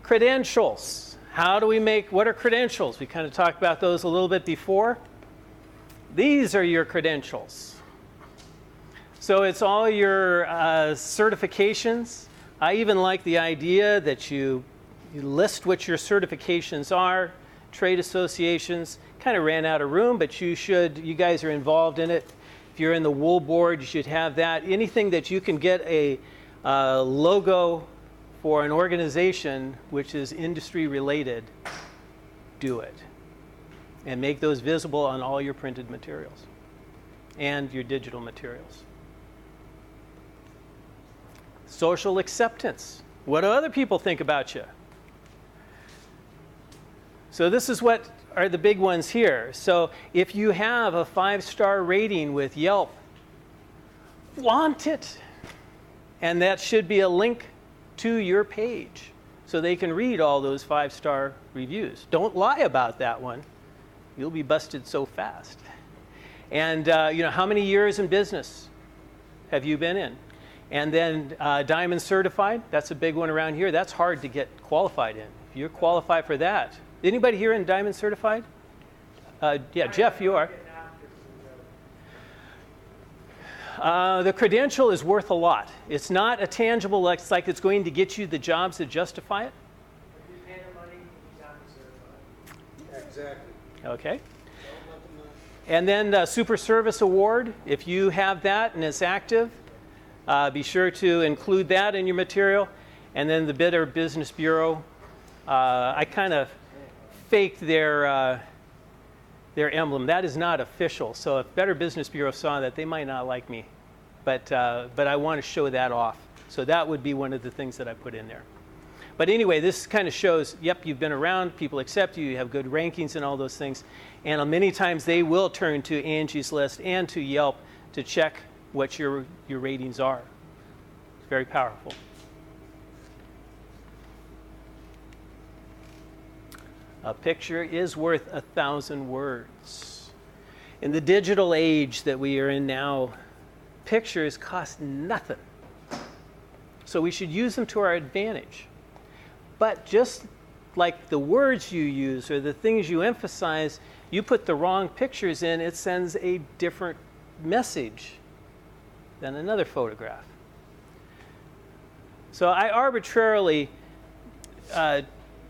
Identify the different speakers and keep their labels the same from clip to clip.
Speaker 1: Credentials. What are credentials? We kind of talked about those a little bit before. These are your credentials. So it's all your certifications. I even like the idea that you list what your certifications are. Trade associations kind of ran out of room, but you guys are involved in it. If you're in the wool board, you should have that. Anything that you can get a logo for an organization which is industry related, do it. And make those visible on all your printed materials and your digital materials. Social acceptance. What do other people think about you? So this is what are the big ones here. So if you have a 5-star rating with Yelp, flaunt it. And that should be a link to your page so they can read all those 5-star reviews. Don't lie about that one. You'll be busted so fast. And how many years in business have you been in? And then Diamond Certified, that's a big one around here. That's hard to get qualified in. If you're qualified for that. Anybody here in Diamond Certified? Yeah, Jeff, you are. The credential is worth a lot. It's not a tangible, it's like it's going to get you the jobs that justify it.
Speaker 2: If you pay the money, you Diamond Certified.
Speaker 3: Exactly.
Speaker 1: Okay. And then Super Service Award, if you have that and it's active, be sure to include that in your material. And then the Better Business Bureau, I kind of faked their emblem. That is not official. So if Better Business Bureau saw that, they might not like me. But I want to show that off. So that would be one of the things that I put in there. But anyway, this kind of shows, yep, you've been around, people accept you, you have good rankings and all those things. And many times they will turn to Angie's List and to Yelp to check what your ratings are. It's very powerful. A picture is worth 1,000 words. In the digital age that we are in now, pictures cost nothing. So we should use them to our advantage. But just like the words you use or the things you emphasize, you put the wrong pictures in, it sends a different message than another photograph. So I arbitrarily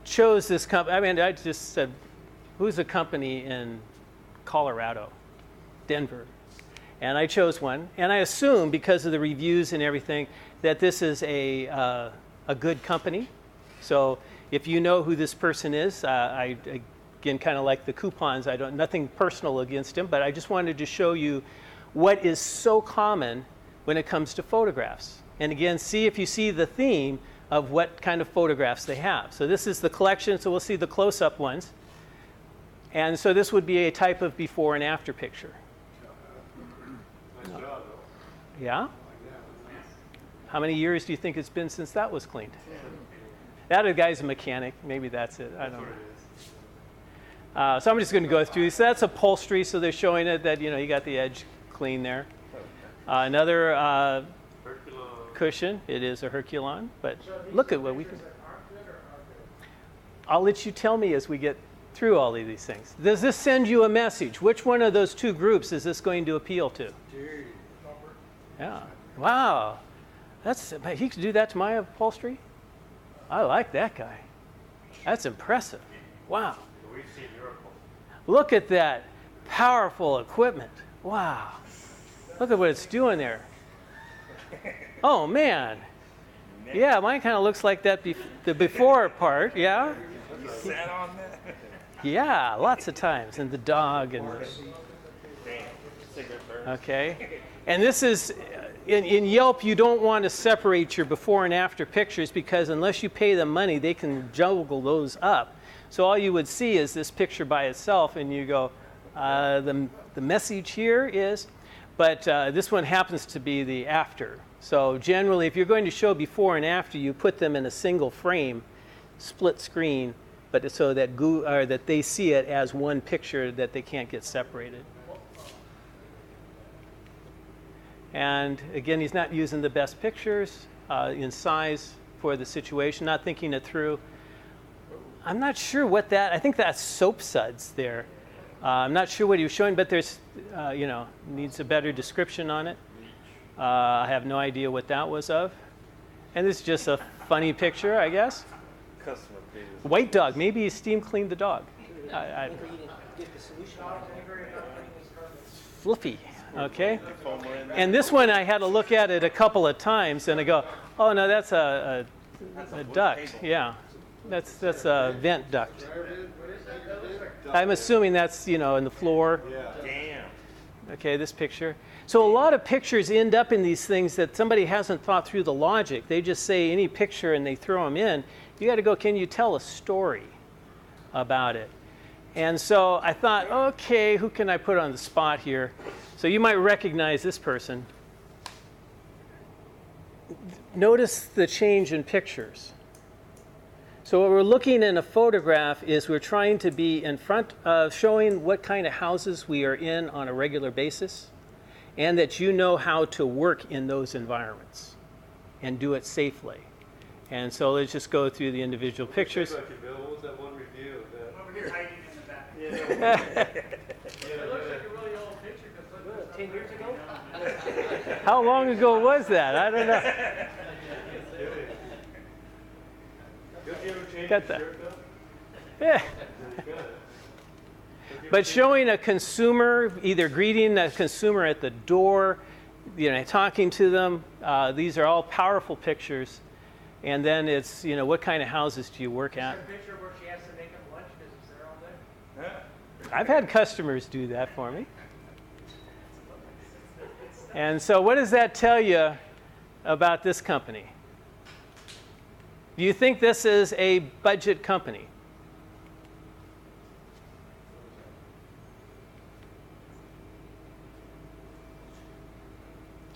Speaker 1: chose this company. I mean, I just said, who's a company in Colorado, Denver? And I chose one. And I assume, because of the reviews and everything, that this is a good company. So if you know who this person is, I again, kind of like the coupons, nothing personal against him, but I just wanted to show you what is so common when it comes to photographs. And again, see if you see the theme of what kind of photographs they have. So this is the collection, so we'll see the close-up ones. And so this would be a type of before and after picture.
Speaker 3: Nice job, though.
Speaker 1: Yeah? How many years do you think it's been since that was cleaned? That other guy's a mechanic. Maybe that's it. I don't know. So I'm just going to go through. So that's upholstery, so they're showing it that, you got the edge clean there. Another cushion. It is a Herculon, but look at what we can. I'll let you tell me as we get through all of these things. Does this send you a message? Which one of those two groups is this going to appeal to? Yeah. Wow. He could do that to my upholstery? I like that guy. That's impressive. Wow. Look at that powerful equipment. Wow. Look at what it's doing there. Oh, man. Yeah, mine kind of looks like that, the before part, yeah?
Speaker 4: You sat on that?
Speaker 1: Yeah, lots of times. And the dog and okay. And this is, in Yelp, you don't want to separate your before and after pictures because unless you pay them money, they can juggle those up. So all you would see is this picture by itself, and you go, the message here is, but this one happens to be the after. So generally, if you're going to show before and after, you put them in a single frame, split screen, but so that that they see it as one picture, that they can't get separated. And again, he's not using the best pictures in size for the situation, not thinking it through. I'm not sure what that, I think that's soap suds there. I'm not sure what he was showing, but there's, needs a better description on it. I have no idea what that was of. And this is just a funny picture, I guess.
Speaker 4: Customer please.
Speaker 1: White dog, maybe he steam cleaned the dog. Fluffy, okay. And this one I had to look at it a couple of times and I go, oh no, that's a duct, yeah. That's a vent duct. I'm assuming that's, in the floor.
Speaker 4: Damn.
Speaker 1: Okay, this picture. So a lot of pictures end up in these things that somebody hasn't thought through the logic. They just say any picture and they throw them in. You got to go, can you tell a story about it? And so I thought, okay, who can I put on the spot here? So you might recognize this person. Notice the change in pictures. So what we're looking in a photograph is we're trying to be in front of showing what kind of houses we are in on a regular basis and that you know how to work in those environments and do it safely. And so let's just go through the individual pictures.
Speaker 3: Bill, what was that one review of that?
Speaker 2: Over here hiding in the back. It looks like a really old picture because look, 10 years ago.
Speaker 1: How long ago was that? I don't know. Got that. Yeah. But showing a consumer, either greeting a consumer at the door, talking to them, these are all powerful pictures. And then it's, what kind of houses do you work at?
Speaker 2: There's a picture where she has to make up lunch because it's there all day.
Speaker 1: I've had customers do that for me. And so what does that tell you about this company? Do you think this is a budget company?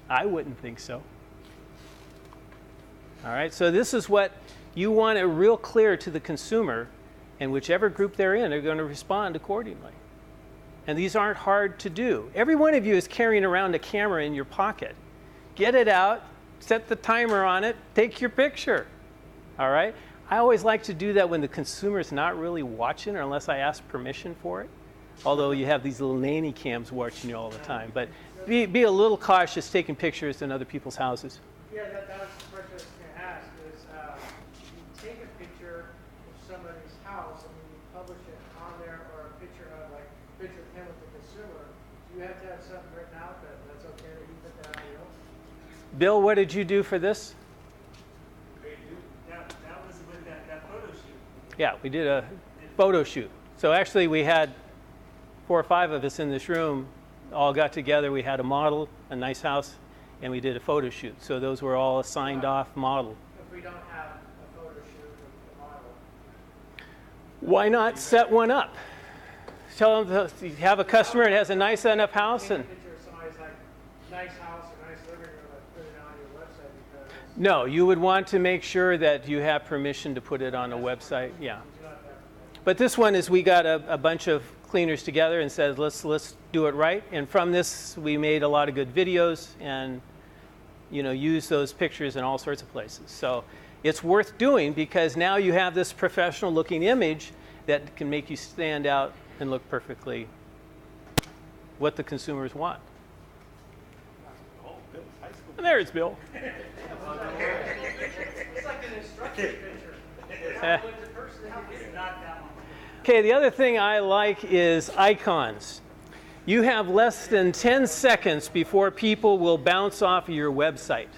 Speaker 1: I wouldn't think so. All right, so this is what you want it real clear to the consumer, and whichever group they're in, they're going to respond accordingly. And these aren't hard to do. Every one of you is carrying around a camera in your pocket. Get it out, set the timer on it, take your picture. All right? I always like to do that when the consumer is not really watching or unless I ask permission for it. Although you have these little nanny cams watching you all the time. But be a little cautious taking pictures in other people's houses.
Speaker 2: Yeah, that was the question I was going to ask is you take a picture of somebody's house and you publish it on there or a picture of picture of him with the consumer. Do you have to have something written out that's okay that you put that on your own?
Speaker 1: Bill, what did you do for this?
Speaker 2: That was with that photo shoot.
Speaker 1: Yeah, we did a photo shoot. So actually we had 4 or 5 of us in this room all got together. We had a model, a nice house, and we did a photo shoot. So those were all a signed off model.
Speaker 2: If we don't have a photo shoot of the model.
Speaker 1: Why not set one up? Tell them you have a customer that has a nice enough house and.
Speaker 2: Take a picture of somebody's nice house or nice living room and put it on your website because
Speaker 1: No, you would want to make sure that you have permission to put it on a website. Yeah. But this one is we got a bunch of cleaners together and said let's do it right. And from this we made a lot of good videos and use those pictures in all sorts of places. So it's worth doing because now you have this professional looking image that can make you stand out and look perfectly what the consumers want. And there's Bill.
Speaker 2: it's like an instruction picture. Not that one.
Speaker 1: Okay, the other thing I like is icons. You have less than 10 seconds before people will bounce off of your website.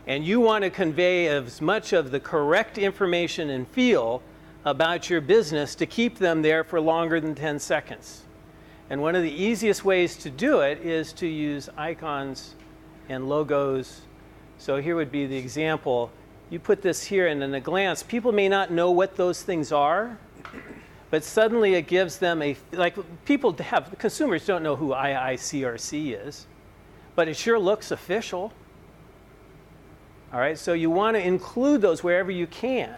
Speaker 1: And you want to convey as much of the correct information and feel about your business to keep them there for longer than 10 seconds. And one of the easiest ways to do it is to use icons and logos. So here would be the example. You put this here and in a glance, people may not know what those things are, but suddenly it gives them consumers don't know who IICRC is, but it sure looks official. All right, so you want to include those wherever you can.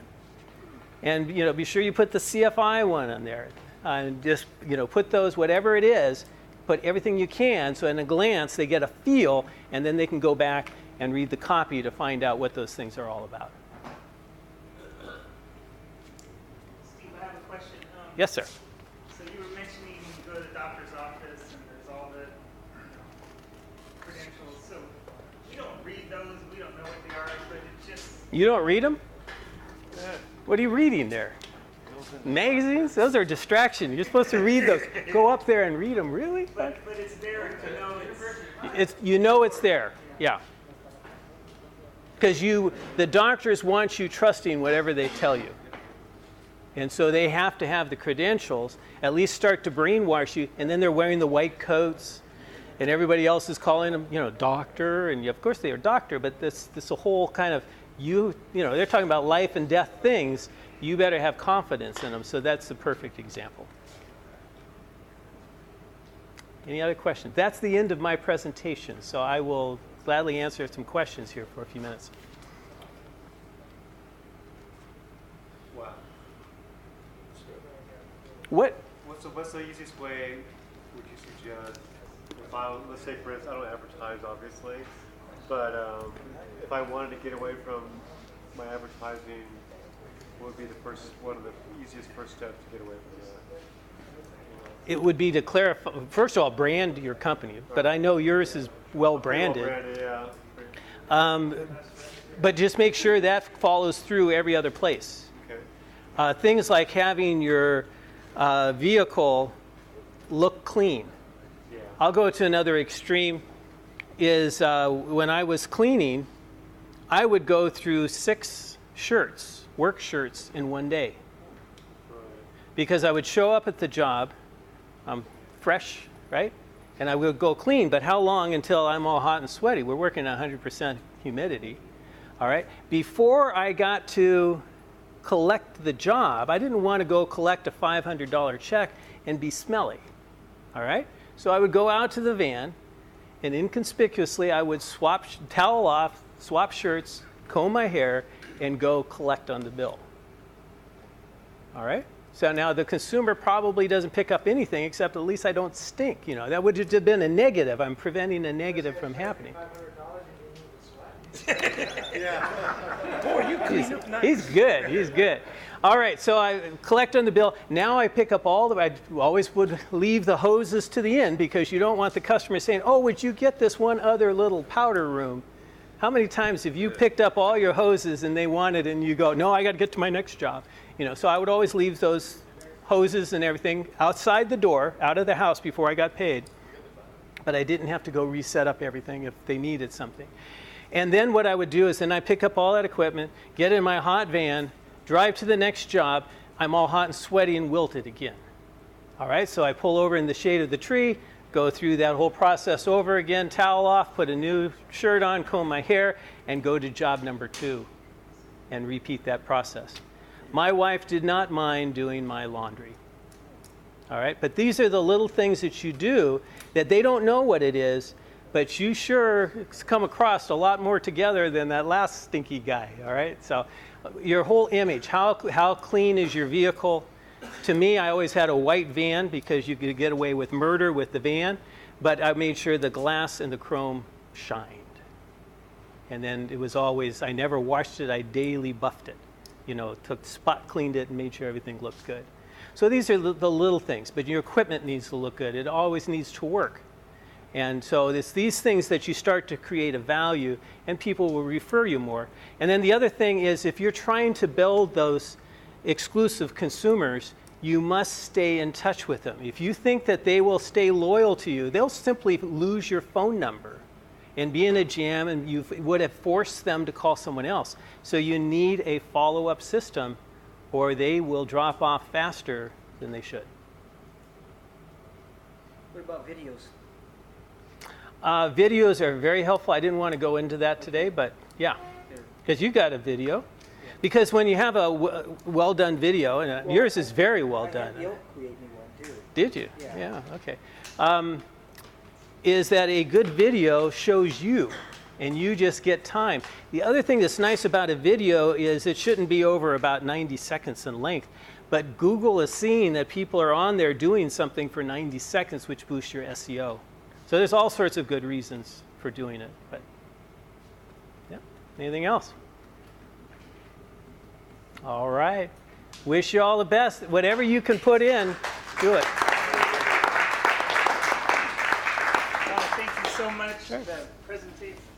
Speaker 1: And be sure you put the CFI one on there. And just put those, whatever it is, put everything you can so in a glance they get a feel and then they can go back and read the copy to find out what those things are all about. Yes, sir.
Speaker 5: So you were mentioning you go to the doctor's office and there's all the credentials. So we don't read those. We don't know what they are, but it's just.
Speaker 1: You don't read them? What are you reading there? Magazines? Those are distraction. You're supposed to read those. Go up there and read them. Really?
Speaker 5: But it's there to know
Speaker 1: You know it's there. Yeah. Because the doctors want you trusting whatever they tell you. And so they have to have the credentials, at least start to brainwash you, and then they're wearing the white coats, and everybody else is calling them, doctor, and of course they are doctor, but this a whole kind of, they're talking about life and death things. You better have confidence in them. So that's the perfect example. Any other questions? That's the end of my presentation. So I will gladly answer some questions here for a few minutes.
Speaker 3: Wow.
Speaker 1: What's
Speaker 3: the easiest way would you suggest if let's say for instance, I don't advertise obviously, but if I wanted to get away from my advertising, what would be one of the easiest first steps to get away from that?
Speaker 1: It would be to clarify, first of all, brand your company, but I know yours is well branded.
Speaker 3: Yeah.
Speaker 1: But just make sure that follows through every other place.
Speaker 3: Okay.
Speaker 1: Things like having your vehicle look clean.
Speaker 3: Yeah.
Speaker 1: I'll go to another extreme, is when I was cleaning, I would go through 6 shirts, work shirts, in one day.
Speaker 3: Right.
Speaker 1: Because I would show up at the job, I'm fresh, right? And I would go clean, but how long until I'm all hot and sweaty? We're working at 100% humidity, all right? Before I got to collect the job, I didn't want to go collect a $500 check and be smelly, all right? So I would go out to the van, and inconspicuously I would towel off, swap shirts, comb my hair, and go collect on the bill, all right? So now the consumer probably doesn't pick up anything except at least I don't stink. That would have been a negative. I'm preventing a negative from happening.
Speaker 5: Boy, you clean up nice.
Speaker 1: He's good. He's good. All right, so I collect on the bill. Now I pick up I always would leave the hoses to the end because you don't want the customer saying, oh, would you get this one other little powder room? How many times have you picked up all your hoses and they want it and you go, no, I got to get to my next job? So I would always leave those hoses and everything outside the door, out of the house before I got paid. But I didn't have to go reset up everything if they needed something. And then what I would do is then I pick up all that equipment, get in my hot van, drive to the next job. I'm all hot and sweaty and wilted again. All right, so I pull over in the shade of the tree, go through that whole process over again, towel off, put a new shirt on, comb my hair, and go to job number 2 and repeat that process. My wife did not mind doing my laundry. All right, but these are the little things that you do that they don't know what it is, but you sure come across a lot more together than that last stinky guy, all right? So your whole image, how clean is your vehicle? To me, I always had a white van because you could get away with murder with the van, but I made sure the glass and the chrome shined. And then it was always, I never washed it, I daily buffed it. Took spot cleaned it and made sure everything looked good. So these are the little things, but your equipment needs to look good. It always needs to work. And so it's these things that you start to create a value and people will refer you more. And then the other thing is if you're trying to build those exclusive consumers, you must stay in touch with them. If you think that they will stay loyal to you, they'll simply lose your phone number and be in a jam, and you would have forced them to call someone else. So you need a follow-up system or they will drop off faster than they should.
Speaker 6: What about videos?
Speaker 1: Videos are very helpful. I didn't want to go into that today, but yeah, because you got a video. Because when you have a well-done video, and yours is very well done.
Speaker 6: You'll create me one too.
Speaker 1: Did you?
Speaker 6: Yeah.
Speaker 1: Okay. Is that a good video shows you, and you just get time. The other thing that's nice about a video is it shouldn't be over about 90 seconds in length, but Google is seeing that people are on there doing something for 90 seconds, which boosts your SEO. So there's all sorts of good reasons for doing it. But yeah, anything else? All right. Wish you all the best. Whatever you can put in, do it.
Speaker 5: Thank you so much for the presentation.